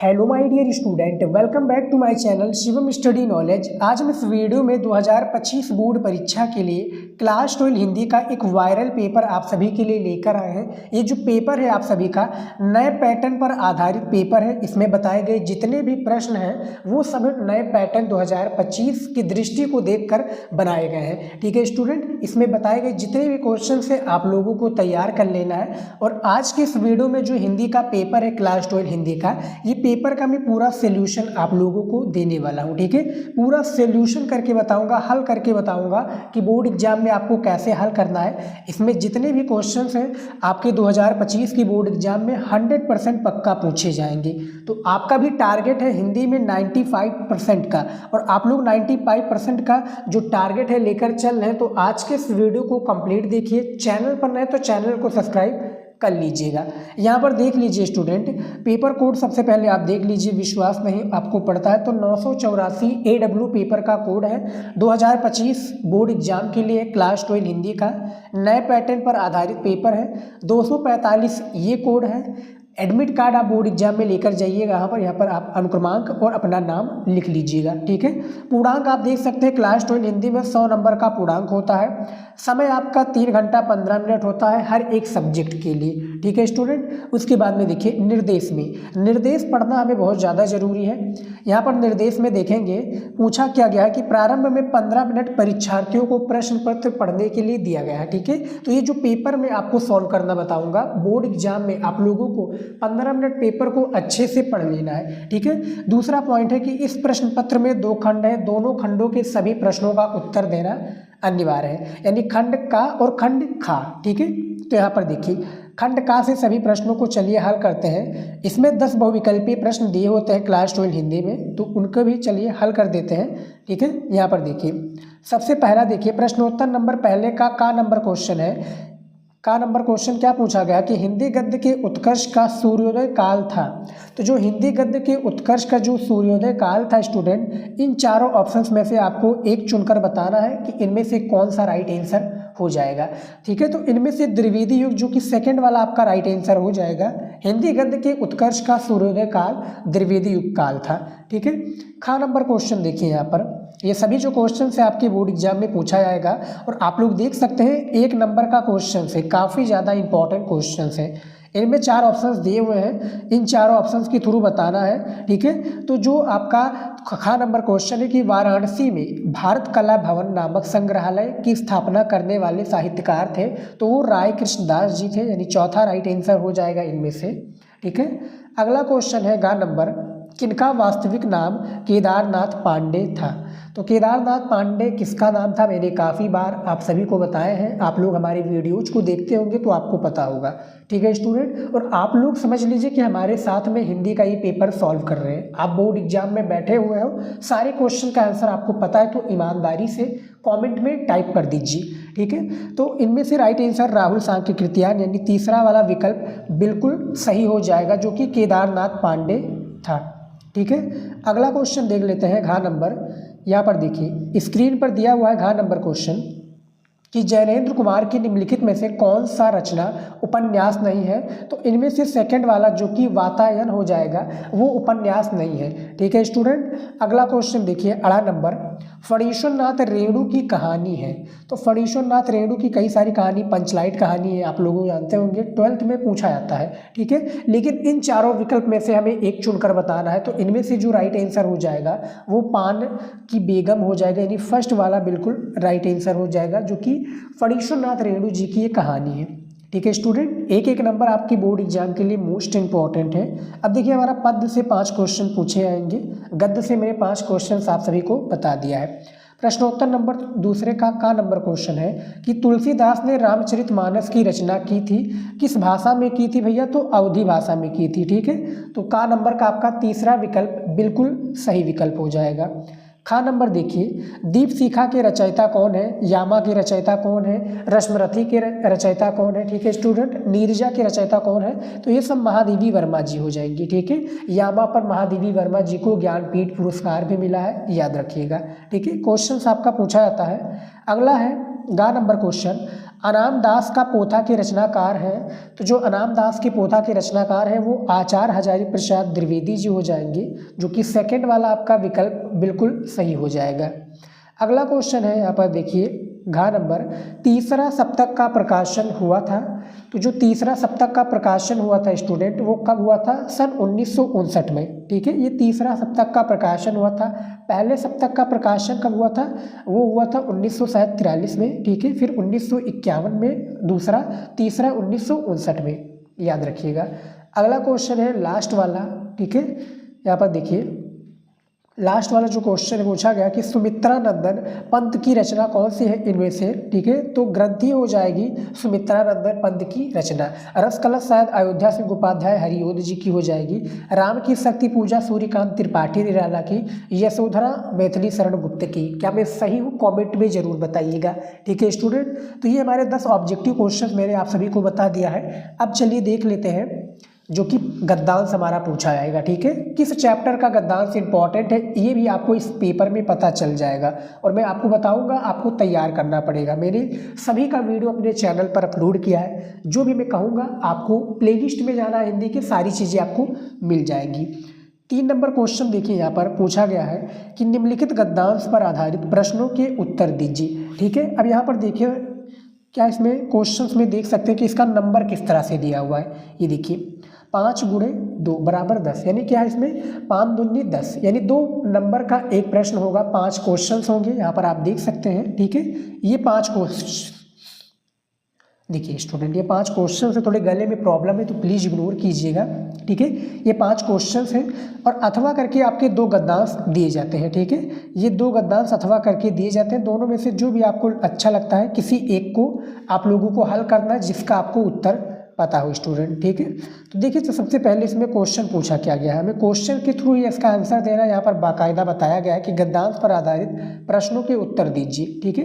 Hello my dear student, welcome back to my channel Shivam study knowledge. आज हम इस video में 2025 बोर्ड परीक्षा के लिए क्लास 12 हिंदी का एक वायरल पेपर आप सभी के लिए लेकर आए हैं। ये जो पेपर है आप सभी का नए पैटर्न पर आधारित पेपर है। इसमें बताए गए जितने भी प्रश्न हैं वो सब नए पैटर्न 2025 की दृष्टि को देखकर बनाए गए हैं। ठीक है स्टूडेंट, इसमें बताए गए जितने भी क्वेश्चन है आप लोगों को तैयार कर लेना है। और आज के इस वीडियो में जो हिंदी का पेपर है क्लास 12 हिंदी का, ये पेपर का मैं पूरा सॉल्यूशन आप लोगों को देने वाला हूं। ठीक है, पूरा सॉल्यूशन करके बताऊंगा, हल करके बताऊंगा कि बोर्ड एग्जाम में आपको कैसे हल करना है। इसमें जितने भी क्वेश्चंस हैं आपके 2025 की बोर्ड एग्जाम में 100% पक्का पूछे जाएंगे। तो आपका भी टारगेट है हिंदी में 95% का, और आप लोग 95% का जो टारगेट है लेकर चल रहे हैं। तो आज के इस वीडियो को कंप्लीट देखिए। चैनल पर नए तो चैनल को सब्सक्राइब कर लीजिएगा। यहाँ पर देख लीजिए स्टूडेंट, पेपर कोड सबसे पहले आप देख लीजिए, विश्वास नहीं आपको पड़ता है तो 984 AW पेपर का कोड है। 2025 बोर्ड एग्जाम के लिए क्लास 12 हिंदी का नए पैटर्न पर आधारित पेपर है। 245 ये कोड है। एडमिट कार्ड आप बोर्ड एग्जाम में लेकर जाइएगा। यहाँ पर आप अनुक्रमांक और अपना नाम लिख लीजिएगा। ठीक है, पूर्णांक आप देख सकते हैं क्लास 12 हिंदी में 100 नंबर का पूर्णांक होता है। समय आपका 3 घंटा 15 मिनट होता है हर एक सब्जेक्ट के लिए। ठीक है स्टूडेंट, उसके बाद में देखिए निर्देश में, निर्देश पढ़ना हमें बहुत ज़्यादा जरूरी है। यहाँ पर निर्देश में देखेंगे पूछा क्या गया है कि प्रारंभ में 15 मिनट परीक्षार्थियों को प्रश्न पत्र पढ़ने के लिए दिया गया है। ठीक है, तो ये जो पेपर में आपको सॉल्व करना बताऊंगा, बोर्ड एग्जाम में आप लोगों को 15 मिनट पेपर को अच्छे से पढ़ लेना है। ठीक है, दूसरा पॉइंट है कि इस प्रश्न पत्र में 2 खंड है, दोनों खंडों के सभी प्रश्नों का उत्तर देना अनिवार्य है, यानी खंड का और खंड खा। ठीक है, तो यहाँ पर देखिए खंड का से सभी प्रश्नों को चलिए हल करते हैं। इसमें 10 बहुविकल्पीय प्रश्न दिए होते हैं क्लास 12 हिंदी में, तो उनको भी चलिए हल कर देते हैं। ठीक है, यहाँ पर देखिए सबसे पहला देखिए प्रश्नोत्तर नंबर पहले का नंबर क्वेश्चन है। का नंबर क्वेश्चन क्या पूछा गया कि हिंदी गद्य के उत्कर्ष का सूर्योदय काल था। तो जो हिंदी गद्य के उत्कर्ष का जो सूर्योदय काल था स्टूडेंट, इन चारों ऑप्शंस में से आपको एक चुनकर बताना है कि इनमें से कौन सा राइट आंसर हो जाएगा। ठीक है, तो इनमें से द्विवेदी युग जो कि सेकंड वाला आपका राइट आंसर हो जाएगा। हिंदी गद्य के उत्कर्ष का सूर्योदय काल द्विवेदी युग काल था। ठीक है, खा नंबर क्वेश्चन देखिए, यहाँ पर ये सभी जो क्वेश्चन है आपके बोर्ड एग्जाम में पूछा जाएगा। और आप लोग देख सकते हैं 1 नंबर का क्वेश्चन है, काफ़ी ज़्यादा इंपॉर्टेंट क्वेश्चन है। इनमें 4 ऑप्शंस दिए हुए हैं, इन चारों ऑप्शंस के थ्रू बताना है। ठीक है, तो जो आपका खा नंबर क्वेश्चन है कि वाराणसी में भारत कला भवन नामक संग्रहालय की स्थापना करने वाले साहित्यकार थे, तो वो राय कृष्णदास जी थे, यानी चौथा राइट आंसर हो जाएगा इनमें से। ठीक है, अगला क्वेश्चन है गा नंबर, किनका वास्तविक नाम केदारनाथ पांडे था। तो केदारनाथ पांडे किसका नाम था, मैंने काफ़ी बार आप सभी को बताए हैं। आप लोग हमारे वीडियोज को देखते होंगे तो आपको पता होगा। ठीक है स्टूडेंट, और आप लोग समझ लीजिए कि हमारे साथ में हिंदी का ये पेपर सॉल्व कर रहे हैं। आप बोर्ड एग्जाम में बैठे हुए हो, सारे क्वेश्चन का आंसर आपको पता है, तो ईमानदारी से कमेंट में टाइप कर दीजिए। ठीक है, तो इनमें से राइट आंसर राहुल सांख्य कृत्यान, यानी तीसरा वाला विकल्प बिल्कुल सही हो जाएगा, जो कि केदारनाथ पांडे था। ठीक है, अगला क्वेश्चन देख लेते हैं घा नंबर। यहाँ पर देखिए स्क्रीन पर दिया हुआ है घा नंबर क्वेश्चन कि जैनेन्द्र कुमार की निम्नलिखित में से कौन सा रचना उपन्यास नहीं है। तो इनमें से सेकंड वाला जो कि वातायन हो जाएगा, वो उपन्यास नहीं है। ठीक है स्टूडेंट, अगला क्वेश्चन देखिए अड़ा नंबर, फणीश्वरनाथ रेणु की कहानी है। तो फणीश्वरनाथ रेणु की कई सारी कहानी पंचलाइट कहानी है, आप लोग जानते होंगे, 12th में पूछा जाता है। ठीक है, लेकिन इन चारों विकल्प में से हमें एक चुनकर बताना है। तो इनमें से जो राइट आंसर हो जाएगा वो पान की बेगम हो जाएगा, यानी फर्स्ट वाला बिल्कुल राइट आंसर हो जाएगा, जो कि फणीश्वरनाथ रेणु जी की ये कहानी है। ठीक है स्टूडेंट, एक नंबर आपकी बोर्ड एग्जाम के लिए मोस्ट इंपॉर्टेंट है। अब देखिए हमारा पद्य से 5 क्वेश्चन पूछे जाएंगे, गद्य से मैंने 5 क्वेश्चन आप सभी को बता दिया है। प्रश्नोत्तर नंबर दूसरे का नंबर क्वेश्चन है कि तुलसीदास ने रामचरितमानस की रचना की थी, किस भाषा में की थी भैया, तो अवधी भाषा में की थी। ठीक है, तो का नंबर का आपका तीसरा विकल्प बिल्कुल सही विकल्प हो जाएगा। खा नंबर देखिए, दीप शिखा के रचयिता कौन है, यामा के रचयिता कौन है, रश्मरथी के रचयिता कौन है। ठीक है स्टूडेंट, नीरजा के रचयिता कौन है, तो ये सब महादेवी वर्मा जी हो जाएंगी। ठीक है, यामा पर महादेवी वर्मा जी को ज्ञानपीठ पुरस्कार भी मिला है, याद रखिएगा। ठीक है, क्वेश्चन आपका पूछा जाता है। अगला है गा नंबर क्वेश्चन, अनाम दास का पोथा के रचनाकार हैं, तो जो अनाम दास के पोथा के रचनाकार हैं वो आचार्य हजारी प्रसाद द्विवेदी जी हो जाएंगे, जो कि सेकंड वाला आपका विकल्प बिल्कुल सही हो जाएगा। अगला क्वेश्चन है यहाँ पर देखिए, घ नंबर, तीसरा सप्तक का प्रकाशन हुआ था, तो जो तीसरा सप्तक का प्रकाशन हुआ था स्टूडेंट वो कब हुआ था, सन 1959 में। ठीक है, ये तीसरा सप्तक का प्रकाशन हुआ था। पहले सप्तक का प्रकाशन कब हुआ था, वो हुआ था 1943 में। ठीक है, फिर 1951 में दूसरा, तीसरा 1959 में, याद रखिएगा। अगला क्वेश्चन है लास्ट वाला। ठीक है, यहाँ पर देखिए लास्ट वाला जो क्वेश्चन पूछा गया कि सुमित्रा नंदन पंत की रचना कौन सी है इनमें से। ठीक है, तो ग्रंथि हो जाएगी सुमित्रा नंदन पंत की रचना। रस कलश शायद अयोध्या सिंह उपाध्याय हरिओद जी की हो जाएगी। राम की शक्ति पूजा सूर्यकांत त्रिपाठी निराला की। यशोधरा मैथिली शरण गुप्त की। क्या मैं सही हूँ, कॉमेंट में जरूर बताइएगा। ठीक है स्टूडेंट, तो ये हमारे 10 ऑब्जेक्टिव क्वेश्चन मैंने आप सभी को बता दिया है। अब चलिए देख लेते हैं जो कि गद्यांश हमारा पूछा जाएगा। ठीक है, किस चैप्टर का गद्यांश इंपॉर्टेंट है ये भी आपको इस पेपर में पता चल जाएगा और मैं आपको बताऊंगा, आपको तैयार करना पड़ेगा। मैंने सभी का वीडियो अपने चैनल पर अपलोड किया है, जो भी मैं कहूँगा आपको प्लेलिस्ट में जाना, हिंदी की सारी चीज़ें आपको मिल जाएंगी। 3 नंबर क्वेश्चन देखिए, यहाँ पर पूछा गया है कि निम्नलिखित गद्यांश पर आधारित प्रश्नों के उत्तर दीजिए। ठीक है, अब यहाँ पर देखिए क्या इसमें क्वेश्चंस में देख सकते हैं कि इसका नंबर किस तरह से दिया हुआ है। ये देखिए 5 गुणे 2 बराबर 10, यानी क्या है इसमें 5 दूनी 10, यानी 2 नंबर का एक प्रश्न होगा, 5 क्वेश्चंस होंगे। यहाँ पर आप देख सकते हैं। ठीक है, ये 5 क्वेश्चन देखिए स्टूडेंट, ये 5 क्वेश्चन है। थोड़े गले में प्रॉब्लम है तो प्लीज़ इग्नोर कीजिएगा। ठीक है, ये 5 क्वेश्चन हैं और अथवा करके आपके 2 गद्यांश दिए जाते हैं। ठीक है, ये 2 गद्यांश अथवा करके दिए जाते हैं। दोनों में से जो भी आपको अच्छा लगता है किसी एक को आप लोगों को हल करना है, जिसका आपको उत्तर पता हो स्टूडेंट। ठीक है, तो देखिए तो सबसे पहले इसमें क्वेश्चन पूछा क्या गया है, हमें क्वेश्चन के थ्रू ही इसका आंसर देना है। यहाँ पर बाकायदा बताया गया है कि गद्यांश पर आधारित प्रश्नों के उत्तर दीजिए। ठीक है,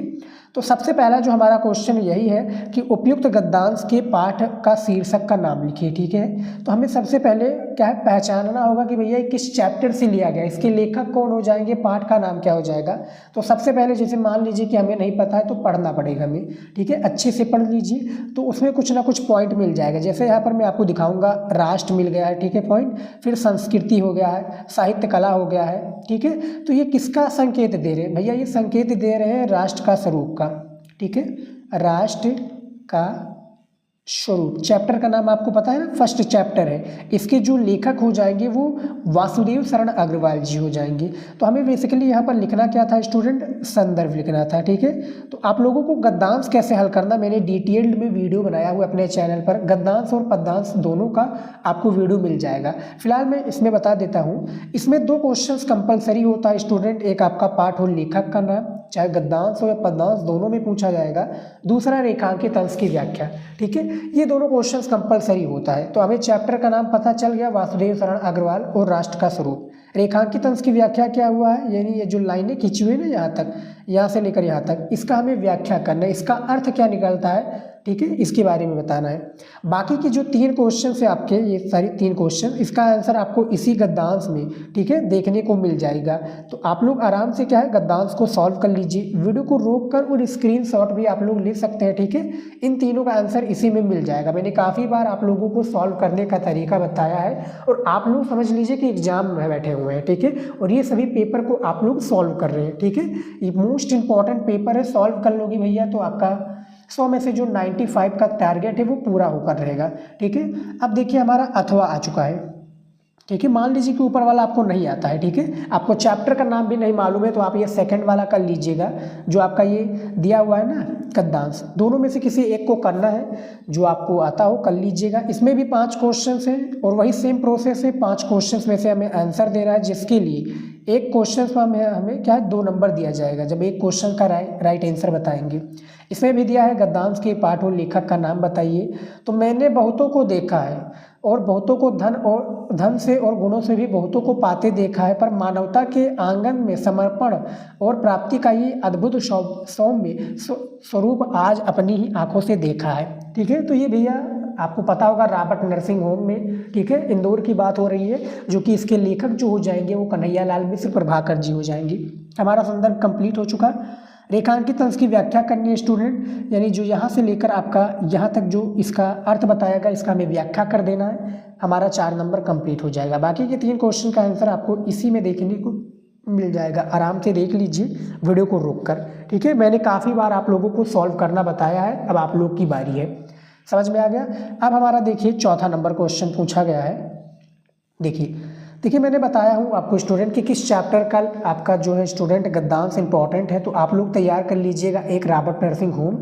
तो सबसे पहला जो हमारा क्वेश्चन यही है कि उपयुक्त गद्यांश के पाठ का शीर्षक का नाम लिखिए। ठीक है, तो हमें सबसे पहले क्या है पहचानना होगा कि भैया किस चैप्टर से लिया गया, इसके लेखक कौन हो जाएंगे, पाठ का नाम क्या हो जाएगा। तो सबसे पहले जैसे मान लीजिए कि हमें नहीं पता है तो पढ़ना पड़ेगा हमें। ठीक है, अच्छे से पढ़ लीजिए तो उसमें कुछ ना कुछ पॉइंट मिल जाएगा। जैसे यहाँ पर मैं आपको दिखाऊंगा, राष्ट्र मिल गया है। ठीक है, पॉइंट, फिर संस्कृति हो गया है, साहित्य कला हो गया है। ठीक है, तो ये किसका संकेत दे रहे हैं भैया, ये संकेत दे रहे हैं राष्ट्र का स्वरूप का। ठीक है, राष्ट्र का स्वरूप, चैप्टर का नाम आपको पता है ना, फर्स्ट चैप्टर है। इसके जो लेखक हो जाएंगे वो वासुदेव शरण अग्रवाल जी हो जाएंगे। तो हमें बेसिकली यहाँ पर लिखना क्या था स्टूडेंट, संदर्भ लिखना था। ठीक है, तो आप लोगों को गद्यांश कैसे हल करना, मैंने डिटेल्ड में वीडियो बनाया हुआ अपने चैनल पर, गद्यांश और पद्यांश दोनों का आपको वीडियो मिल जाएगा। फिलहाल मैं इसमें बता देता हूँ, इसमें 2 क्वेश्चन कंपलसरी होता है स्टूडेंट, एक आपका पाठ और लेखक का नाम, चाहे गद्यांश हो या पद्यांश दोनों में पूछा जाएगा। दूसरा रेखांकित अंश की व्याख्या। ठीक है, ये दोनों क्वेश्चंस कंपलसरी होता है। तो हमें चैप्टर का नाम पता चल गया, वासुदेव शरण अग्रवाल और राष्ट्र का स्वरूप। रेखांकित अंश की व्याख्या क्या हुआ है, यानी ये जो लाइनें खींची हुई है ना यहाँ तक, यहाँ से लेकर यहाँ तक, इसका हमें व्याख्या करना है, इसका अर्थ क्या निकलता है। ठीक है, इसके बारे में बताना है। बाकी की जो 3 क्वेश्चन है आपके, ये सारी 3 क्वेश्चन, इसका आंसर आपको इसी गद्यांश में ठीक है देखने को मिल जाएगा। तो आप लोग आराम से क्या है गद्यांश को सॉल्व कर लीजिए, वीडियो को रोक कर और स्क्रीनशॉट भी आप लोग ले सकते हैं। ठीक है, इन तीनों का आंसर इसी में मिल जाएगा। मैंने काफ़ी बार आप लोगों को सॉल्व करने का तरीका बताया है और आप लोग समझ लीजिए कि एग्जाम में बैठे हुए हैं। ठीक है, और ये सभी पेपर को आप लोग सॉल्व कर रहे हैं। ठीक है, ये मोस्ट इंपॉर्टेंट पेपर है, सॉल्व कर लोगे भैया तो आपका 100 में से जो 95 का टारगेट है वो पूरा होकर रहेगा। ठीक है, अब देखिए हमारा अथवा आ चुका है। ठीक है, मान लीजिए कि ऊपर वाला आपको नहीं आता है। ठीक है, आपको चैप्टर का नाम भी नहीं मालूम है तो आप ये सेकंड वाला कर लीजिएगा, जो आपका ये दिया हुआ है ना गद्यांश, दोनों में से किसी एक को करना है, जो आपको आता हो कर लीजिएगा। इसमें भी 5 क्वेश्चन हैं और वही सेम प्रोसेस है, 5 क्वेश्चन में से हमें आंसर देना है, जिसके लिए एक क्वेश्चन में हमें क्या है 2 नंबर दिया जाएगा जब एक क्वेश्चन का राइट आंसर बताएंगे। इसमें भी दिया है गद्यांश के पाठ और लेखक का नाम बताइए। तो मैंने बहुतों को देखा है और बहुतों को धन से और गुणों से भी बहुतों को पाते देखा है, पर मानवता के आंगन में समर्पण और प्राप्ति का ये अद्भुत सौम्य स्वरूप आज अपनी ही आंखों से देखा है। ठीक है, तो ये भैया आपको पता होगा रॉबर्ट नर्सिंग होम में, ठीक है, इंदौर की बात हो रही है, जो कि इसके लेखक जो हो जाएंगे वो कन्हैया लाल मिश्र प्रभाकर जी हो जाएंगे। हमारा संदर्भ कंप्लीट हो चुका। रेखांकित अंश की व्याख्या करनी है स्टूडेंट, यानी जो यहाँ से लेकर आपका यहाँ तक जो इसका अर्थ बताएगा इसका हमें व्याख्या कर देना है, हमारा 4 नंबर कंप्लीट हो जाएगा। बाकी के 3 क्वेश्चन का आंसर आपको इसी में देखने को मिल जाएगा, आराम से देख लीजिए वीडियो को रोककर, ठीक है। मैंने काफ़ी बार आप लोगों को सॉल्व करना बताया है, अब आप लोग की बारी है। समझ में आ गया। अब हमारा देखिए चौथा नंबर क्वेश्चन पूछा गया है। देखिए मैंने बताया हूँ आपको स्टूडेंट कि किस चैप्टर का आपका जो है स्टूडेंट गद्यांश इंपॉर्टेंट है, तो आप लोग तैयार कर लीजिएगा एक रॉबर्ट नर्सिंग होम,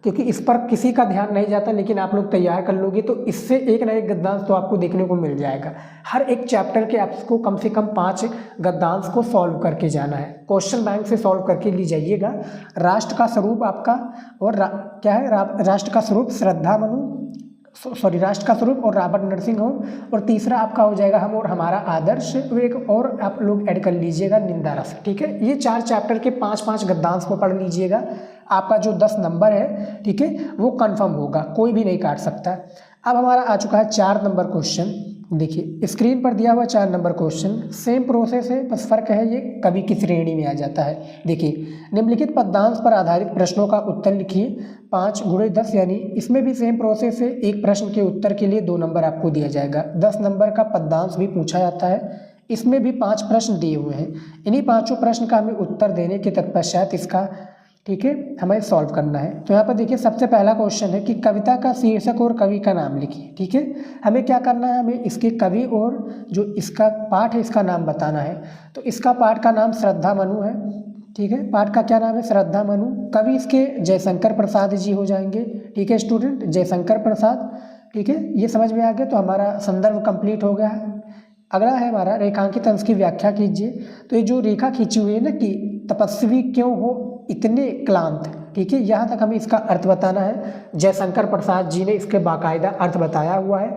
क्योंकि इस पर किसी का ध्यान नहीं जाता, लेकिन आप लोग तैयार कर लोगे तो इससे एक ना एक गद्यांश तो आपको देखने को मिल जाएगा। हर एक चैप्टर के आपको कम से कम 5 गद्यांश को सॉल्व करके जाना है, क्वेश्चन बैंक से सॉल्व करके ली जाइएगा। राष्ट्र का स्वरूप आपका और क्या है, राष्ट्र का स्वरूप श्रद्धा मनु, राष्ट्र का स्वरूप और रॉबर्ट नर्सिंग होम, और तीसरा आपका हो जाएगा हम और हमारा आदर्श, एक और आप लोग ऐड कर लीजिएगा निंदा रस, ठीक है। ये 4 चैप्टर के 5-5 गद्यांश को पढ़ लीजिएगा, आपका जो 10 नंबर है, ठीक है, वो कंफर्म होगा, कोई भी नहीं काट सकता। अब हमारा आ चुका है 4 नंबर क्वेश्चन। देखिए स्क्रीन पर दिया हुआ 4 नंबर क्वेश्चन, सेम प्रोसेस है, बस फर्क है ये कवि की श्रेणी में आ जाता है। देखिए निम्नलिखित पद्यांश पर आधारित प्रश्नों का उत्तर लिखिए 5 × 10, यानी इसमें भी सेम प्रोसेस है, एक प्रश्न के उत्तर के लिए 2 नंबर आपको दिया जाएगा। 10 नंबर का पद्यांश भी पूछा जाता है, इसमें भी 5 प्रश्न दिए हुए हैं, इन्हीं 5 प्रश्न का हमें उत्तर देने के तत्पश्चात इसका, ठीक है, हमें सॉल्व करना है। तो यहाँ पर देखिए सबसे पहला क्वेश्चन है कि कविता का शीर्षक और कवि का नाम लिखिए, ठीक है। हमें क्या करना है, हमें इसके कवि और जो इसका पाठ है इसका नाम बताना है। तो इसका पाठ का नाम श्रद्धा मनु है, ठीक है, पाठ का क्या नाम है, श्रद्धा मनु। कवि इसके जयशंकर प्रसाद जी हो जाएंगे, ठीक है स्टूडेंट, जयशंकर प्रसाद, ठीक है। ये समझ में आ गया, तो हमारा संदर्भ कंप्लीट हो गया है। अगला है हमारा रेखांकित अंश की व्याख्या कीजिए। तो ये जो रेखा खींची हुई है ना कि तपस्वी क्यों हो इतने क्लांत, ठीक है, यहाँ तक हमें इसका अर्थ बताना है। जयशंकर प्रसाद जी ने इसके बाकायदा अर्थ बताया हुआ है,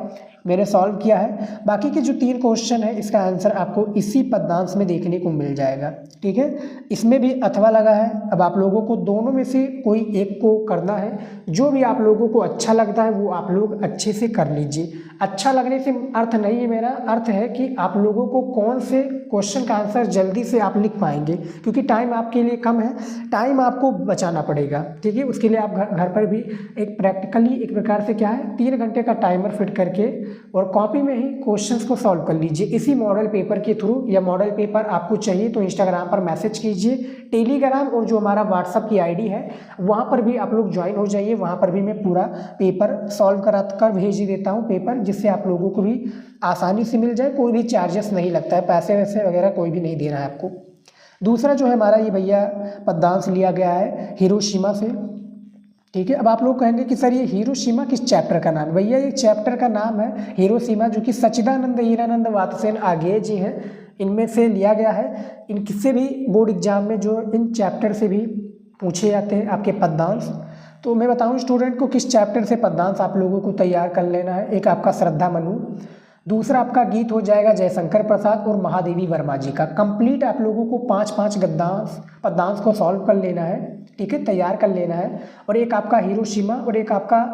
मैंने सॉल्व किया है। बाकी के जो 3 क्वेश्चन है इसका आंसर आपको इसी पद्यांश में देखने को मिल जाएगा, ठीक है। इसमें भी अथवा लगा है, अब आप लोगों को दोनों में से कोई एक को करना है, जो भी आप लोगों को अच्छा लगता है वो आप लोग अच्छे से कर लीजिए। अच्छा लगने से अर्थ नहीं है मेरा, अर्थ है कि आप लोगों को कौन से क्वेश्चन का आंसर जल्दी से आप लिख पाएंगे, क्योंकि टाइम आपके लिए कम है, टाइम आपको बचाना पड़ेगा, ठीक है। उसके लिए आप घर पर भी एक प्रैक्टिकली एक प्रकार से क्या है 3 घंटे का टाइमर फिट करके और कॉपी में ही क्वेश्चंस को सॉल्व कर लीजिए इसी मॉडल पेपर के थ्रू। या मॉडल पेपर आपको चाहिए तो इंस्टाग्राम पर मैसेज कीजिए, टेलीग्राम और जो हमारा व्हाट्सअप की आईडी है वहाँ पर भी आप लोग ज्वाइन हो जाइए, वहाँ पर भी मैं पूरा पेपर सॉल्व करा कर भेज देता हूँ पेपर, जिससे आप लोगों को भी आसानी से मिल जाए, कोई भी चार्जेस नहीं लगता है, पैसे वैसे वगैरह कोई भी नहीं देना है आपको। दूसरा जो है हमारा ये भैया पद्यांश लिया गया है हिरोशिमा से, ठीक है। अब आप लोग कहेंगे कि सर ये हिरोशिमा किस चैप्टर का नाम है, भैया ये चैप्टर का नाम है हिरोशिमा, जो कि सच्चिदानंद हीरानंद वात्सेन आगे जी हैं, इनमें से लिया गया है। इन किससे भी बोर्ड एग्जाम में जो इन चैप्टर से भी पूछे जाते हैं आपके पद्यांश। तो मैं बताऊं स्टूडेंट को किस चैप्टर से पद्यांश आप लोगों को तैयार कर लेना है। एक आपका श्रद्धा मनु, दूसरा आपका गीत हो जाएगा जयशंकर प्रसाद और महादेवी वर्मा जी का। कंप्लीट आप लोगों को 5-5 गद्यांश पद्यांश को सॉल्व कर लेना है, ठीक है, तैयार कर लेना है। और एक आपका हिरोशिमा और एक आपका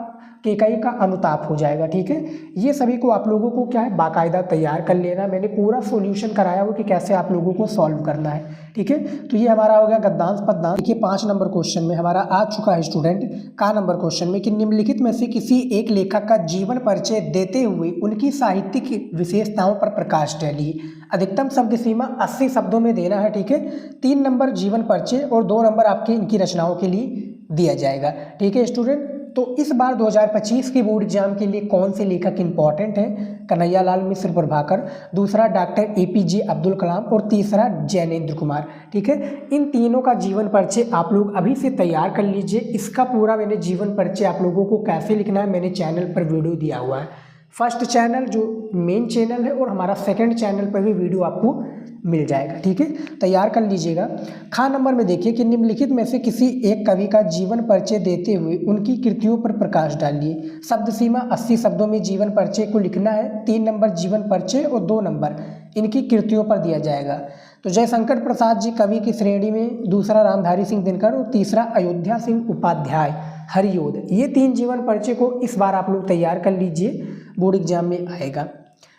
केकई का अनुताप हो जाएगा, ठीक है। ये सभी को आप लोगों को क्या है बाकायदा तैयार कर लेना है, मैंने पूरा सॉल्यूशन कराया हो कि कैसे आप लोगों को सॉल्व करना है, ठीक है। तो ये हमारा हो गया गद्यांश पद्यांश। देखिए 5 नंबर क्वेश्चन में हमारा आ चुका है स्टूडेंट का नंबर क्वेश्चन में कि निम्नलिखित में से किसी एक लेखक का जीवन परिचय देते हुए उनकी साहित्यिक विशेषताओं पर प्रकाश डालिए। अधिकतम शब्द सीमा 80 शब्दों में देना है, ठीक है। 3 नंबर जीवन परिचय और 2 नंबर आपकी इनकी रचनाओं के लिए दिया जाएगा, ठीक है स्टूडेंट। तो इस बार 2025 के बोर्ड एग्जाम के लिए कौन से लेखक इंपॉर्टेंट है, कन्हैयालाल मिश्र प्रभाकर, दूसरा डॉक्टर APJ अब्दुल कलाम और तीसरा जैनेंद्र कुमार, ठीक है। इन तीनों का जीवन परिचय आप लोग अभी से तैयार कर लीजिए। इसका पूरा मैंने जीवन परिचय आप लोगों को कैसे लिखना है मैंने चैनल पर वीडियो दिया हुआ है। फर्स्ट चैनल जो मेन चैनल है और हमारा सेकंड चैनल पर भी वीडियो आपको मिल जाएगा, ठीक है, तैयार कर लीजिएगा। खा नंबर में देखिए कि निम्नलिखित में से किसी एक कवि का जीवन परिचय देते हुए उनकी कृतियों पर प्रकाश डालिए। शब्द सीमा 80 शब्दों में जीवन परिचय को लिखना है। 3 नंबर जीवन परिचय और 2 नंबर इनकी कृतियों पर दिया जाएगा। तो जयशंकर प्रसाद जी कवि की श्रेणी में, दूसरा रामधारी सिंह दिनकर और तीसरा अयोध्या सिंह उपाध्याय हरियोध। ये 3 जीवन परिचय को इस बार आप लोग तैयार कर लीजिए, बोर्ड एग्जाम में आएगा,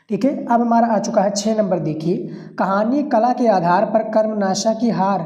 ठीक है। अब हमारा आ चुका है 6 नंबर। देखिए कहानी कला के आधार पर कर्मनाशा की हार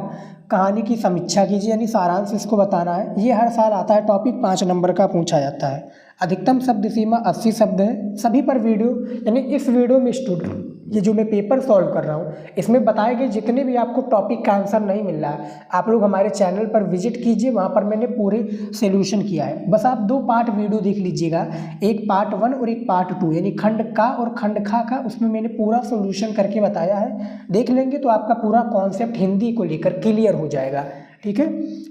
कहानी की समीक्षा कीजिए, यानी सारांश इसको बताना है। ये हर साल आता है, टॉपिक 5 नंबर का पूछा जाता है। अधिकतम शब्द सीमा 80 शब्द है। सभी पर वीडियो, यानी इस वीडियो में स्टूडेंट, ये जो मैं पेपर सॉल्व कर रहा हूँ इसमें बताए गए जितने भी आपको टॉपिक का आंसर नहीं मिल रहा है, आप लोग हमारे चैनल पर विजिट कीजिए, वहाँ पर मैंने पूरे सोल्यूशन किया है। बस आप 2 पार्ट वीडियो देख लीजिएगा, एक पार्ट 1 और एक पार्ट 2, यानी खंड का और खंड खा का, उसमें मैंने पूरा सोल्यूशन करके बताया है। देख लेंगे तो आपका पूरा कॉन्सेप्ट हिंदी को लेकर क्लियर हो जाएगा, ठीक है।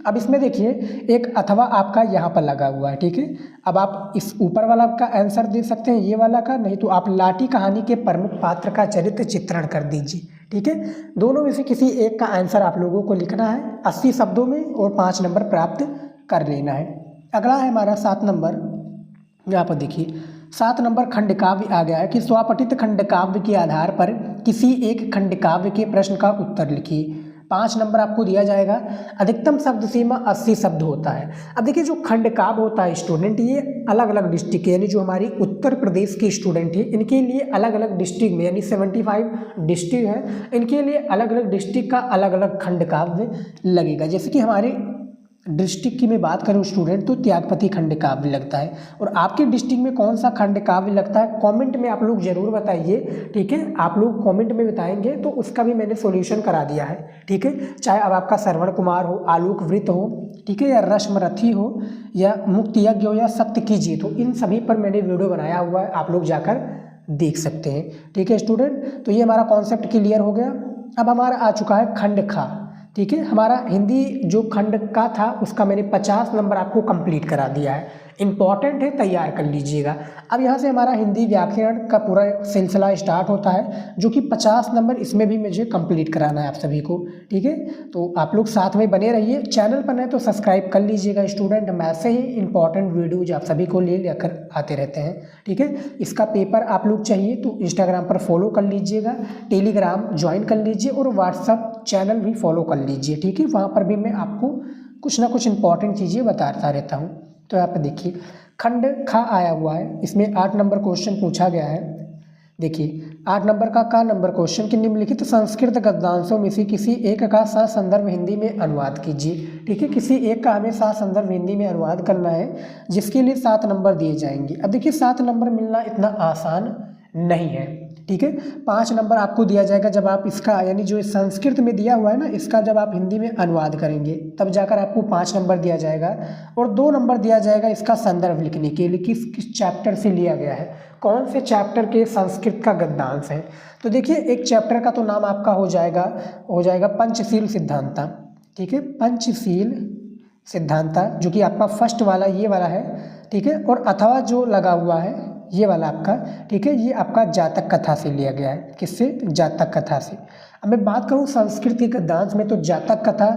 अब इसमें देखिए एक अथवा आपका यहाँ पर लगा हुआ है, ठीक है। अब आप इस ऊपर वाला का आंसर दे सकते हैं, ये वाला का, नहीं तो आप लाठी कहानी के प्रमुख पात्र का चरित्र चित्रण कर दीजिए, ठीक है। दोनों में से किसी एक का आंसर आप लोगों को लिखना है 80 शब्दों में और 5 नंबर प्राप्त कर लेना है। अगला है हमारा 7 नंबर। यहाँ पर देखिए 7 नंबर खंड काव्य आ गया है कि स्वपठित खंड काव्य के आधार पर किसी एक खंड काव्य के प्रश्न का उत्तर लिखिए। 5 नंबर आपको दिया जाएगा। अधिकतम शब्द सीमा 80 शब्द होता है। अब देखिए जो खंड काव्य होता है स्टूडेंट, ये अलग अलग डिस्ट्रिक्ट, यानी जो हमारी उत्तर प्रदेश के स्टूडेंट है इनके लिए अलग अलग डिस्ट्रिक्ट में, यानी 75 डिस्ट्रिक्ट है, इनके लिए अलग अलग डिस्ट्रिक्ट का अलग अलग खंड काव्य लगेगा। जैसे कि हमारे डिस्ट्रिक्ट की मैं बात करूं स्टूडेंट, तो त्यागपति खंड काव्य लगता है। और आपके डिस्ट्रिक्ट में कौन सा खंड काव्य लगता है कमेंट में आप लोग जरूर बताइए, ठीक है। आप लोग कमेंट में बताएंगे तो उसका भी मैंने सॉल्यूशन करा दिया है, ठीक है। चाहे अब आपका श्रवण कुमार हो, आलोक वृत्त हो, ठीक है, या रश्मरथी हो, या मुक्त यज्ञ हो, या सत्य की जीत हो, इन सभी पर मैंने वीडियो बनाया हुआ है, आप लोग जाकर देख सकते हैं, ठीक है स्टूडेंट। तो ये हमारा कॉन्सेप्ट क्लियर हो गया। अब हमारा आ चुका है खंड खा, ठीक है। हमारा हिंदी जो खंड का था उसका मैंने 50 नंबर आपको कंप्लीट करा दिया है, इंपॉर्टेंट है, तैयार कर लीजिएगा। अब यहाँ से हमारा हिंदी व्याकरण का पूरा सिलसिला स्टार्ट होता है, जो कि 50 नंबर इसमें भी मुझे कंप्लीट कराना है आप सभी को, ठीक है। तो आप लोग साथ में बने रहिए, चैनल पर नए तो सब्सक्राइब कर लीजिएगा स्टूडेंट। मैं ऐसे ही इंपॉर्टेंट वीडियोज आप सभी को लेकर आते रहते हैं, ठीक है। इसका पेपर आप लोग चाहिए तो इंस्टाग्राम पर फॉलो कर लीजिएगा, टेलीग्राम ज्वाइन कर लीजिए और व्हाट्सअप चैनल भी फॉलो कर लीजिए, ठीक है। वहाँ पर भी मैं आपको कुछ ना कुछ इंपॉर्टेंट चीज़ें बताता रहता हूँ। तो यहाँ पर देखिए खंड खा आया हुआ है, इसमें 8 नंबर क्वेश्चन पूछा गया है। देखिए 8 नंबर का नंबर क्वेश्चन कि निम्नलिखित संस्कृत गद्यांशों में से किसी एक का ससंदर्भ हिंदी में अनुवाद कीजिए, ठीक है। किसी एक का हमें ससंदर्भ हिंदी में अनुवाद करना है, जिसके लिए 7 नंबर दिए जाएंगे। अब देखिए 7 नंबर मिलना इतना आसान नहीं है, ठीक है। 5 नंबर आपको दिया जाएगा जब आप इसका, यानी जो संस्कृत में दिया हुआ है ना, इसका जब आप हिंदी में अनुवाद करेंगे तब जाकर आपको 5 नंबर दिया जाएगा। और 2 नंबर दिया जाएगा इसका संदर्भ लिखने के लिए, किस चैप्टर से लिया गया है, कौन से चैप्टर के संस्कृत का गद्यांश है। तो देखिए एक चैप्टर का तो नाम आपका हो जाएगा पंचशील सिद्धांता, ठीक है। पंचशील सिद्धांता जो कि आपका फर्स्ट वाला ये वाला है, ठीक है। और अथवा जो लगा हुआ है ये वाला आपका, ठीक है, ये आपका जातक कथा से लिया गया है। किससे? जातक कथा से। अब मैं बात करूँ संस्कृत के गद्यांश में, तो जातक कथा,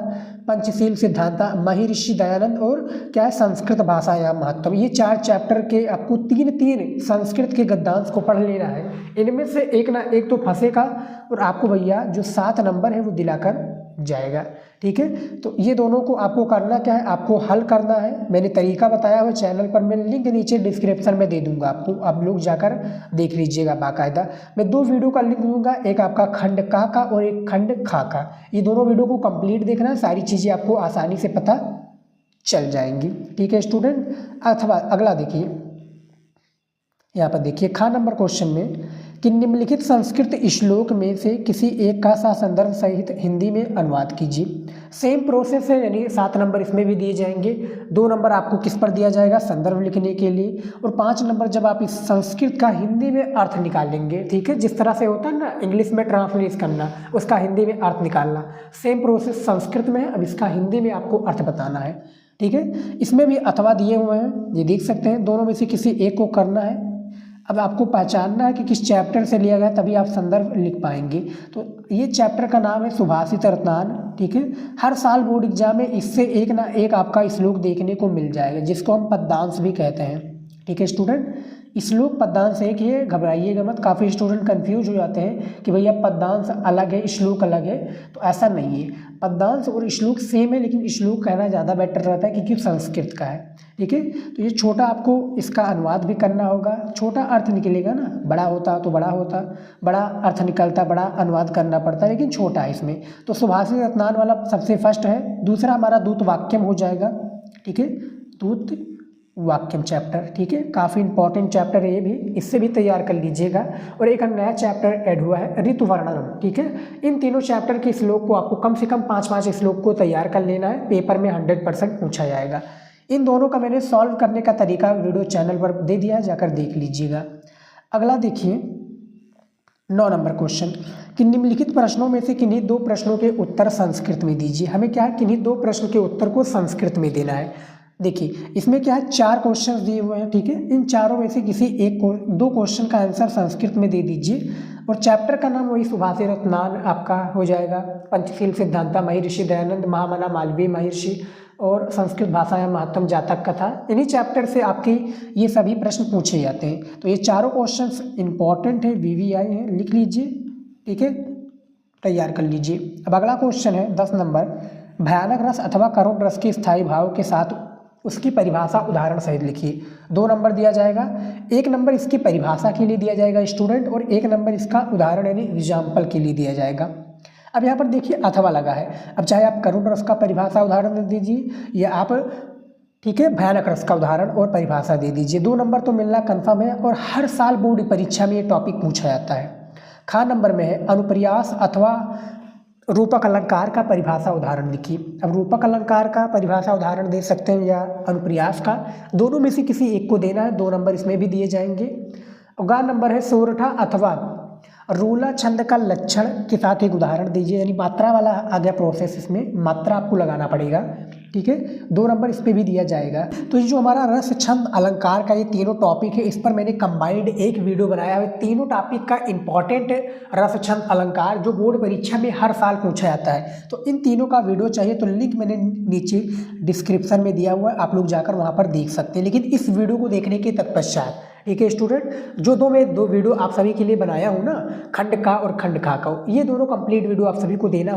पंचशील सिद्धांता, महर्षि दयानंद और क्या है संस्कृत भाषा या महत्व, ये 4 चैप्टर के आपको 3 संस्कृत के गद्यांश को पढ़ लेना है। इनमें से एक ना एक तो फंसेगा और आपको भैया जो 7 नंबर है वो दिलाकर जाएगा, ठीक है। तो ये दोनों को आपको करना क्या है, आपको हल करना है। मैंने तरीका बताया हुआ चैनल पर, मैं लिंक नीचे डिस्क्रिप्शन में दे दूंगा आपको, आप लोग जाकर देख लीजिएगा बाकायदा। मैं 2 वीडियो का लिंक दूंगा, एक आपका खंड का और एक खंड खा का। ये दोनों वीडियो को कंप्लीट देखना है, सारी चीज़ें आपको आसानी से पता चल जाएंगी, ठीक है स्टूडेंट। अथवा अगला देखिए, यहाँ पर देखिए खा नंबर क्वेश्चन में कि निम्नलिखित संस्कृत श्लोक में से किसी एक का संदर्भ सहित हिंदी में अनुवाद कीजिए। सेम प्रोसेस है, यानी 7 नंबर इसमें भी दिए जाएंगे। 2 नंबर आपको किस पर दिया जाएगा, संदर्भ लिखने के लिए, और 5 नंबर जब आप इस संस्कृत का हिंदी में अर्थ निकालेंगे, ठीक है। जिस तरह से होता है ना इंग्लिश में ट्रांसलेट करना, उसका हिंदी में अर्थ निकालना, सेम प्रोसेस संस्कृत में है। अब इसका हिंदी में आपको अर्थ बताना है, ठीक है। इसमें भी अथवा दिए हुए हैं, ये देख सकते हैं। दोनों में से किसी एक को करना है। अब आपको पहचानना है कि किस चैप्टर से लिया गया, तभी आप संदर्भ लिख पाएंगे। तो ये चैप्टर का नाम है सुभाषित रत्नान, ठीक है। हर साल बोर्ड एग्जाम में इससे एक ना एक आपका श्लोक देखने को मिल जाएगा, जिसको हम पद्यांश भी कहते हैं, ठीक है स्टूडेंट। श्लोक पद्यांश एक ही है, घबराइएगा मत। काफ़ी स्टूडेंट कंफ्यूज हो जाते हैं कि भैया पद्यांश अलग है श्लोक अलग है, तो ऐसा नहीं है। पद्यांश और श्लोक सेम है, लेकिन श्लोक कहना ज़्यादा बेटर रहता है क्योंकि संस्कृत का है। ठीक है, तो ये छोटा आपको इसका अनुवाद भी करना होगा। छोटा अर्थ निकलेगा ना, बड़ा होता तो बड़ा होता, बड़ा अर्थ निकलता, बड़ा अनुवाद करना पड़ता है, लेकिन छोटा है इसमें। तो सुभाषित रत्नान वाला सबसे फर्स्ट है। दूसरा हमारा दूत वाक्यम हो जाएगा। ठीक है, दूत वाक्यम चैप्टर। ठीक है, काफ़ी इंपॉर्टेंट चैप्टर है ये भी, इससे भी तैयार कर लीजिएगा। और एक नया चैप्टर ऐड हुआ है ऋतु वर्णनम। ठीक है, इन तीनों चैप्टर के श्लोक को आपको कम से कम 5-5 श्लोक को तैयार कर लेना है, पेपर में 100% पूछा जाएगा। इन दोनों का मैंने सॉल्व करने का तरीका वीडियो चैनल पर दे दिया है, जाकर देख लीजिएगा। अगला देखिए 9 नंबर क्वेश्चन कि निम्नलिखित प्रश्नों में से किन्हीं 2 प्रश्नों के उत्तर संस्कृत में दीजिए। हमें क्या है, किन्हीं 2 प्रश्न के उत्तर को संस्कृत में देना है। देखिए इसमें क्या है, 4 क्वेश्चन दिए हुए हैं। ठीक है, इन चारों में से किसी एक को 2 क्वेश्चन का आंसर संस्कृत में दे दीजिए। और चैप्टर का नाम वही सुभाषित रत्नान आपका हो जाएगा, पंचशील सिद्धांता महर्षि दयानंद, महामना मालवीय महर्षि और संस्कृत भाषा या महत्तम जातक कथा। इन्हीं चैप्टर से आपके ये सभी प्रश्न पूछे जाते हैं। तो ये चारों क्वेश्चंस इंपॉर्टेंट है, VVI हैं, लिख लीजिए। ठीक है, तैयार कर लीजिए। अब अगला क्वेश्चन है 10 नंबर, भयानक रस अथवा करुण रस के स्थायी भाव के साथ उसकी परिभाषा उदाहरण सहित लिखिए। 2 नंबर दिया जाएगा। 1 नंबर इसकी परिभाषा के लिए दिया जाएगा स्टूडेंट, और 1 नंबर इसका उदाहरण यानी एग्जाम्पल के लिए दिया जाएगा। अब यहाँ पर देखिए अथवा लगा है। अब चाहे आप करुण रस का परिभाषा उदाहरण दे दीजिए या आप, ठीक है, भयानक रस का उदाहरण और परिभाषा दे दीजिए। 2 नंबर तो मिलना कन्फर्म है, और हर साल बोर्ड परीक्षा में ये टॉपिक पूछा जाता है। खा नंबर में है अनुप्रयास अथवा रूपक अलंकार का परिभाषा उदाहरण लिखिए। अब रूपक अलंकार का परिभाषा उदाहरण दे सकते हैं या अनुप्रयास का, दोनों में से किसी एक को देना है। 2 नंबर इसमें भी दिए जाएंगे। ग नंबर है सोरठा अथवा रूला छंद का लक्षण के साथ एक उदाहरण दीजिए, यानी मात्रा वाला आ गया प्रोसेस, इसमें मात्रा आपको लगाना पड़ेगा। ठीक है, 2 नंबर इस पर भी दिया जाएगा। तो ये जो हमारा रस छंद अलंकार का ये तीनों टॉपिक है, इस पर मैंने कंबाइंड एक वीडियो बनाया है। तीनों टॉपिक का इंपॉर्टेंट रस छंद अलंकार जो बोर्ड परीक्षा में हर साल पूछा जाता है। तो इन तीनों का वीडियो चाहिए तो लिंक मैंने नीचे डिस्क्रिप्शन में दिया हुआ है, आप लोग जाकर वहाँ पर देख सकते हैं। लेकिन इस वीडियो को देखने के तत्पश्चात, ठीक है स्टूडेंट, जो 2 वीडियो आप सभी के लिए बनाया हूँ ना, खंड का और खंड खा का, ये दोनों कंप्लीट वीडियो आप सभी को देखना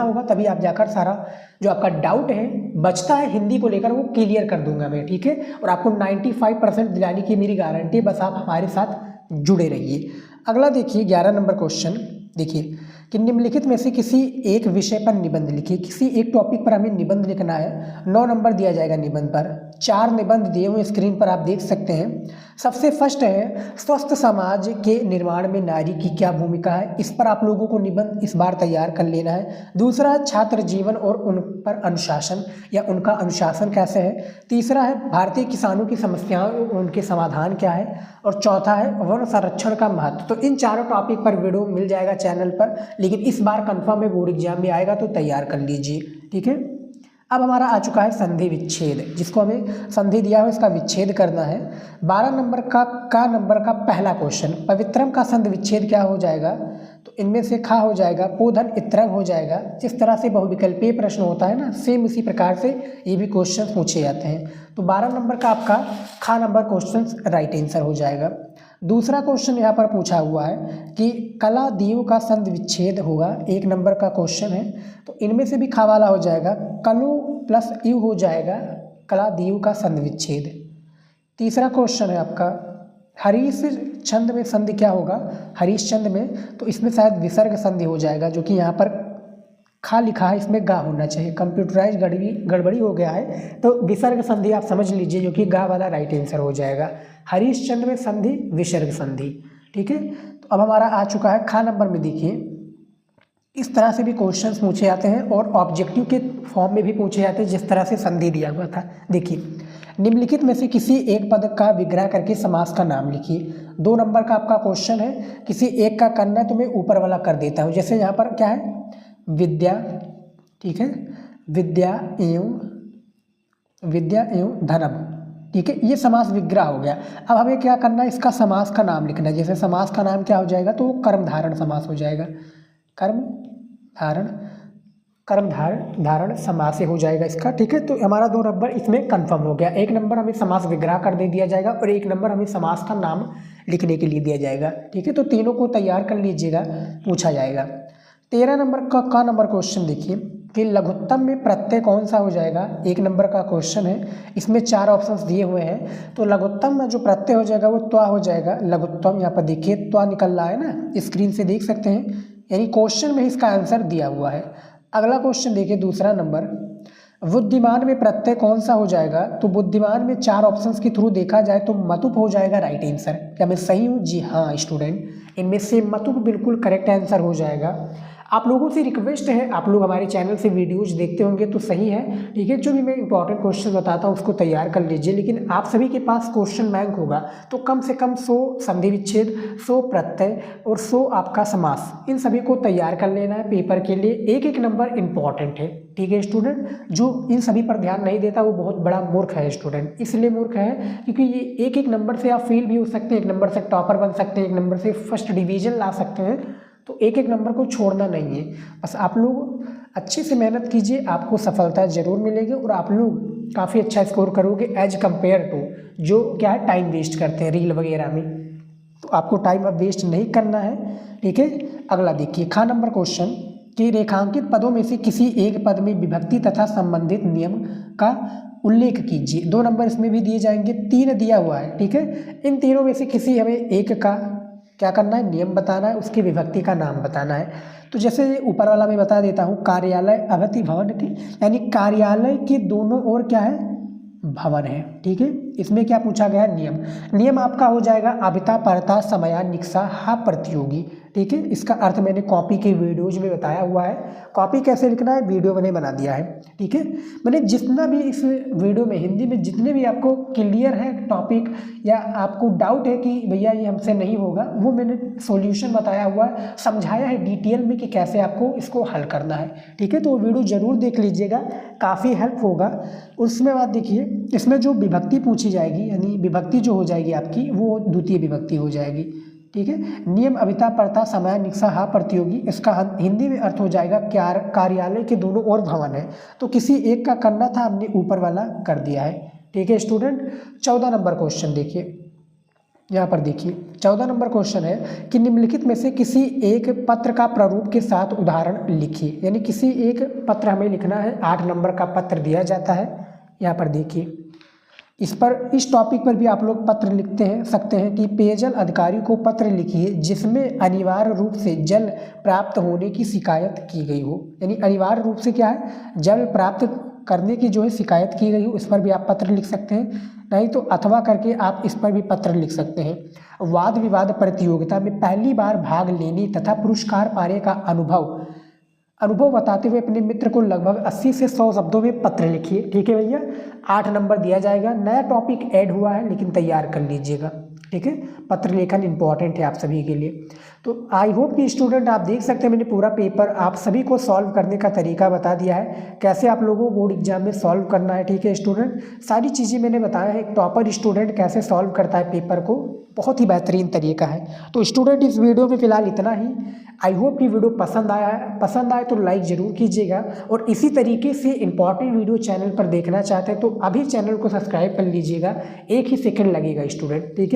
होगा, तभी आप जाकर सारा जो आपका डाउट है बचता है हिंदी को लेकर वो क्लियर कर दूंगा मैं। ठीक है, और आपको 95% दिलाने की मेरी गारंटी है, बस आप हमारे साथ जुड़े रहिए। अगला देखिए 11 नंबर क्वेश्चन। देखिए कि निम्नलिखित में से किसी एक विषय पर निबंध लिखिए। किसी एक टॉपिक पर हमें निबंध लिखना है। 9 नंबर दिया जाएगा निबंध पर। 4 निबंध दिए हुए स्क्रीन पर आप देख सकते हैं। सबसे फर्स्ट है स्वस्थ समाज के निर्माण में नारी की क्या भूमिका है। इस पर आप लोगों को निबंध इस बार तैयार कर लेना है। दूसरा है छात्र जीवन और उन पर अनुशासन या उनका अनुशासन कैसे है। तीसरा है भारतीय किसानों की समस्याएं और उनके समाधान क्या है। और चौथा है वन संरक्षण का महत्व। तो इन चारों टॉपिक पर वीडियो मिल जाएगा चैनल पर, लेकिन इस बार कंफर्म है बोर्ड एग्जाम में आएगा, तो तैयार कर लीजिए। ठीक है, अब हमारा आ चुका है संधि विच्छेद, जिसको हमें संधि दिया है इसका विच्छेद करना है। 12 नंबर का नंबर का पहला क्वेश्चन, पवित्रम का संधि विच्छेद क्या हो जाएगा। तो इनमें से खा हो जाएगा, पोधन इत्रम हो जाएगा। जिस तरह से बहुविकल्पीय प्रश्न होता है ना, सेम उसी प्रकार से ये भी क्वेश्चन पूछे जाते हैं। तो 12 नंबर का आपका खा नंबर क्वेश्चन राइट आंसर हो जाएगा। दूसरा क्वेश्चन यहाँ पर पूछा हुआ है कि कला दीव का संधि विच्छेद होगा, 1 नंबर का क्वेश्चन है। तो इनमें से भी खा वाला हो जाएगा, कलु प्लस यू हो जाएगा, कला दीव का संधि विच्छेद। तीसरा क्वेश्चन है आपका हरीश छंद में संधि क्या होगा, हरीश छंद में। तो इसमें शायद विसर्ग संधि हो जाएगा, जो कि यहाँ पर खा लिखा है, इसमें गा होना चाहिए, कंप्यूटराइज गड़बड़ी हो गया है। तो विसर्ग संधि आप समझ लीजिए, जो कि गा वाला राइट आंसर हो जाएगा। हरीश चंद्र में संधि विसर्ग संधि। ठीक है, तो अब हमारा आ चुका है खा नंबर में। देखिए इस तरह से भी क्वेश्चंस पूछे जाते हैं और ऑब्जेक्टिव के फॉर्म में भी पूछे जाते हैं, जिस तरह से संधि दिया हुआ था। देखिए निम्नलिखित में से किसी एक पद का विग्रह करके समास का नाम लिखिए। 2 नंबर का आपका क्वेश्चन है, किसी एक का करना है तो मैं ऊपर वाला कर देता हूँ। जैसे यहाँ पर क्या है, विद्या, ठीक है, विद्या एवं धनम। ठीक है, ये समास विग्रह हो गया। अब हमें क्या करना है, इसका समास का नाम लिखना है। जैसे समास का नाम क्या हो जाएगा, तो वो कर्म धारण समास हो जाएगा, कर्म धारण कर्मधारय समास से हो जाएगा इसका, ठीक है। तो हमारा 2 नंबर इसमें कंफर्म हो गया। 1 नंबर हमें समास विग्रह कर दे दिया जाएगा और 1 नंबर हमें समास का नाम लिखने के लिए दिया जाएगा, ठीक है। तो तीनों को तैयार कर लीजिएगा, पूछा जाएगा। 13 नंबर का नंबर क्वेश्चन देखिए कि लघुत्तम में प्रत्यय कौन सा हो जाएगा। 1 नंबर का क्वेश्चन है, इसमें 4 ऑप्शंस दिए हुए हैं। तो लघुत्तम में जो प्रत्यय हो जाएगा वो त्वा हो जाएगा। लघुत्तम यहाँ पर देखिए त्वा निकल रहा है ना, स्क्रीन से देख सकते हैं, यानी क्वेश्चन में इसका आंसर दिया हुआ है। अगला क्वेश्चन देखिए दूसरा नंबर, बुद्धिमान में प्रत्यय कौन सा हो जाएगा। तो बुद्धिमान में 4 ऑप्शंस के थ्रू देखा जाए तो मतुप हो जाएगा राइट आंसर। क्या मैं सही हूँ? जी हाँ स्टूडेंट, इनमें से मतुप बिल्कुल करेक्ट आंसर हो जाएगा। आप लोगों से रिक्वेस्ट है, आप लोग हमारे चैनल से वीडियोज देखते होंगे तो सही है, ठीक है। जो भी मैं इंपॉर्टेंट क्वेश्चन बताता हूँ उसको तैयार कर लीजिए, लेकिन आप सभी के पास क्वेश्चन बैंक होगा तो कम से कम 100 संधि विच्छेद, 100 प्रत्यय और 100 आपका समास, इन सभी को तैयार कर लेना है पेपर के लिए। एक एक नंबर इंपॉर्टेंट है, ठीक है स्टूडेंट। जो इन सभी पर ध्यान नहीं देता वो बहुत बड़ा मूर्ख है स्टूडेंट। इसलिए मूर्ख है क्योंकि ये एक एक नंबर से आप फेल भी हो सकते हैं, 1 नंबर से टॉपर बन सकते हैं, 1 नंबर से फर्स्ट डिवीजन ला सकते हैं। तो एक एक नंबर को छोड़ना नहीं है, बस आप लोग अच्छे से मेहनत कीजिए, आपको सफलता ज़रूर मिलेगी और आप लोग काफ़ी अच्छा स्कोर करोगे एज कंपेयर टू जो क्या है टाइम वेस्ट करते हैं रील वगैरह में। तो आपको टाइम अब वेस्ट नहीं करना है, ठीक है। अगला देखिए खा नंबर क्वेश्चन कि रेखांकित पदों में से किसी एक पद में विभक्ति तथा संबंधित नियम का उल्लेख कीजिए। 2 नंबर इसमें भी दिए जाएंगे, 3 दिया हुआ है, ठीक है। इन तीनों में से किसी हमें एक का क्या करना है, नियम बताना है, उसकी विभक्ति का नाम बताना है। तो जैसे ऊपर वाला मैं बता देता हूँ, कार्यालय अगति भवन थी, यानी कार्यालय के दोनों ओर क्या है, भवन है, ठीक है। इसमें क्या पूछा गया है, नियम। नियम आपका हो जाएगा अभिता परता समया निक्सा हा प्रतियोगी, ठीक है। इसका अर्थ मैंने कॉपी के वीडियोज में बताया हुआ है, कॉपी कैसे लिखना है वीडियो मैंने बना दिया है, ठीक है। मैंने जितना भी इस वीडियो में हिंदी में जितने भी आपको क्लियर है टॉपिक या आपको डाउट है कि भैया ये हमसे नहीं होगा, वो मैंने सॉल्यूशन बताया हुआ है, समझाया है डिटेल में कि कैसे आपको इसको हल करना है, ठीक है। तो वो वीडियो ज़रूर देख लीजिएगा, काफ़ी हेल्प होगा। उसमें बात देखिए, इसमें जो विभक्ति पूछी जाएगी यानी विभक्ति जो हो जाएगी आपकी वो द्वितीय विभक्ति हो जाएगी, ठीक है। नियम अभिता परता समय निक्सा हा प्रतियोगी, इसका हिंदी में अर्थ हो जाएगा कार्यालय के दोनों ओर भवन है। तो किसी एक का करना था, हमने ऊपर वाला कर दिया है, ठीक है स्टूडेंट। 14 नंबर क्वेश्चन देखिए, यहाँ पर देखिए 14 नंबर क्वेश्चन है कि निम्नलिखित में से किसी एक पत्र का प्रारूप के साथ उदाहरण लिखिए। यानी किसी एक पत्र हमें लिखना है, 8 नंबर का पत्र दिया जाता है। यहाँ पर देखिए इस टॉपिक पर भी आप लोग पत्र लिखते हैं सकते हैं कि पेयजल अधिकारी को पत्र लिखिए जिसमें अनिवार्य रूप से जल प्राप्त होने की शिकायत की गई हो। यानी अनिवार्य रूप से क्या है, जल प्राप्त करने की जो है शिकायत की गई हो, इस पर भी आप पत्र लिख सकते हैं। नहीं तो अथवा करके आप इस पर भी पत्र लिख सकते हैं। वाद विवाद प्रतियोगिता में पहली बार भाग लेने तथा पुरस्कार पाने का अनुभव बताते हुए अपने मित्र को लगभग 80 से 100 शब्दों में पत्र लिखिए, ठीक है भैया। 8 नंबर दिया जाएगा, नया टॉपिक ऐड हुआ है लेकिन तैयार कर लीजिएगा, ठीक है। पत्र लेखन इंपॉर्टेंट है आप सभी के लिए। तो आई होप कि स्टूडेंट आप देख सकते हैं मैंने पूरा पेपर आप सभी को सॉल्व करने का तरीका बता दिया है, कैसे आप लोगों को बोर्ड एग्जाम में सॉल्व करना है, ठीक है स्टूडेंट। सारी चीज़ें मैंने बताया है, एक टॉपर स्टूडेंट कैसे सॉल्व करता है पेपर को, बहुत ही बेहतरीन तरीका है। तो स्टूडेंट इस वीडियो में फ़िलहाल इतना ही। आई होप कि वीडियो पसंद आए तो लाइक ज़रूर कीजिएगा, और इसी तरीके से इंपॉर्टेंट वीडियो चैनल पर देखना चाहते हैं तो अभी चैनल को सब्सक्राइब कर लीजिएगा, 1 ही सेकंड लगेगा स्टूडेंट, ठीक है।